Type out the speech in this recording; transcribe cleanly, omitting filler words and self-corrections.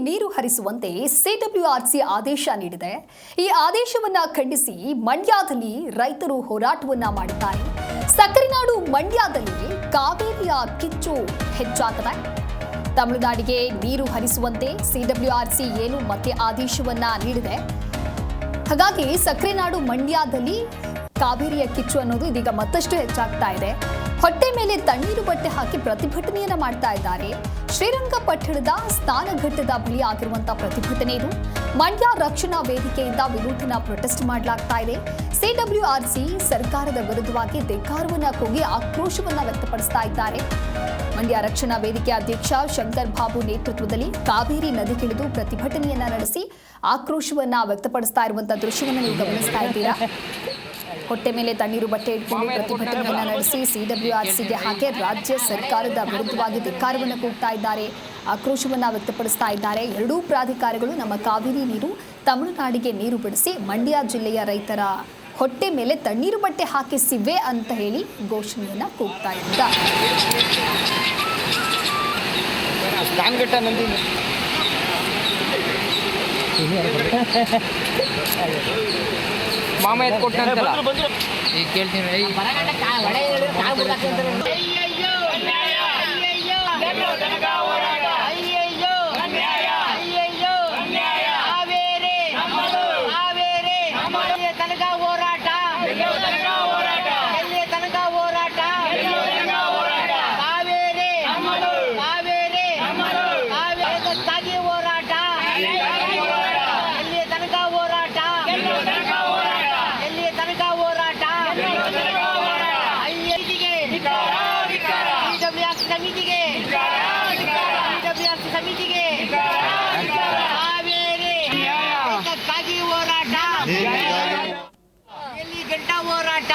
ನೀರು ಹರಿಸುವಂತೆ ಸಿಡಬ್ಲ್ಯೂಆರ್ಸಿ ಆದೇಶ ನೀಡಿದೆ. ಈ ಆದೇಶವನ್ನ ಖಂಡಿಸಿ ಮಂಡ್ಯದಲ್ಲಿ ರೈತರು ಹೋರಾಟವನ್ನ ಮಾಡಿದ್ದಾರೆ. ಸಕ್ಕರೆನಾಡು ಮಂಡ್ಯದಲ್ಲಿ ಕಾವೇರಿಯ ಕಿಚ್ಚು ಹೆಚ್ಚಾಗಿದೆ. ತಮಿಳುನಾಡಿಗೆ ನೀರು ಹರಿಸುವಂತೆ ಸಿಡಬ್ಲ್ಯೂಆರ್ಸಿ ಏನು ಮತ್ತೆ ಆದೇಶವನ್ನ ನೀಡಿದೆ. ಹಾಗಾಗಿ ಸಕ್ಕರೆನಾಡು ಮಂಡ್ಯದಲ್ಲಿ ಕಾವೇರಿಯ ಕಿಚ್ಚು ಅನ್ನೋದು ಇದೀಗ ಮತ್ತಷ್ಟು ಹೆಚ್ಚಾಗ್ತಾ ಇದೆ. ಹೊಟ್ಟೆ ಮೇಲೆ ತಣ್ಣೀರು ಬಟ್ಟೆ ಹಾಕಿ ಪ್ರತಿಭಟನೆಯನ್ನ ಮಾಡ್ತಾ ಇದ್ದಾರೆ. ಶ್ರೀರಂಗಪಟ್ಟಣದ ಸ್ನಾನಘಟ್ಟದ ಬಳಿ ಆಗಿರುವಂತಹ ಪ್ರತಿಭಟನೆ ಇದು. ಮಂಡ್ಯ ರಕ್ಷಣಾ ವೇದಿಕೆಯಿಂದ ವಿನೂತನ ಪ್ರೊಟೆಸ್ಟ್ ಮಾಡಲಾಗ್ತಾ ಇದೆ. ಸಿಡಬ್ಲ್ಯೂಆರ್ಸಿ ಸರ್ಕಾರದ ವಿರುದ್ಧವಾಗಿ ಧಿಕ್ಕಾರವನ್ನ ಕೂಗಿ ಆಕ್ರೋಶವನ್ನ ವ್ಯಕ್ತಪಡಿಸ್ತಾ ಇದ್ದಾರೆ. ಮಂಡ್ಯ ರಕ್ಷಣಾ ವೇದಿಕೆ ಅಧ್ಯಕ್ಷ ಶಂಕರ್ ಬಾಬು ನೇತೃತ್ವದಲ್ಲಿ ಕಾವೇರಿ ನದಿಗಿಳಿದು ಪ್ರತಿಭಟನೆಯನ್ನ ನಡೆಸಿ ಆಕ್ರೋಶವನ್ನ ವ್ಯಕ್ತಪಡಿಸ್ತಾ ಇರುವಂತಹ ದೃಶ್ಯವನ್ನು ನೀವು ಗಮನಿಸ್ತಾ ಇದ್ದೀರಾ. ಹೊಟ್ಟೆ ಮೇಲೆ ತಣ್ಣೀರು ಬಟ್ಟೆ ಇಟ್ಕೊಂಡು ಪ್ರತಿಭಟನೆಯನ್ನ ನಡೆಸಿ ಸಿಡಬ್ಲ್ಯೂಆರ್ಸಿಗೆ ಹಾಕಿ ರಾಜ್ಯ ಸರ್ಕಾರದ ವಿರುದ್ಧವಾಗಿ ಧಿಕ್ಕಾರವನ್ನು ಕೂಗ್ತಾ ಇದ್ದಾರೆ, ಆಕ್ರೋಶವನ್ನ ವ್ಯಕ್ತಪಡಿಸ್ತಾ ಇದ್ದಾರೆ. ಎರಡೂ ಪ್ರಾಧಿಕಾರಗಳು ನಮ್ಮ ಕಾವೇರಿ ನೀರು ತಮಿಳುನಾಡಿಗೆ ನೀರು ಬಿಡಿಸಿ ಮಂಡ್ಯ ಜಿಲ್ಲೆಯ ರೈತರ ಹೊಟ್ಟೆ ಮೇಲೆ ತಣ್ಣೀರು ಬಟ್ಟೆ ಹಾಕಿಸಿವೆ ಅಂತ ಹೇಳಿ ಘೋಷಣೆಯನ್ನ ಕೂಗ್ತಾ ಇದ್ದಾರೆ. ಮಾಮ ಎತ್ ಕೊಟ್ಟಂತಲ್ಲ ಈಗ ಕೇಳ್ತೀನಿ. ಸಮಿತಿಗೆ ಕಾವೇರಿ ಕ್ಕಾಗಿ ಹೋರಾಟ, ಎಲ್ಲಿ ಗಂಟಾ ಹೋರಾಟ.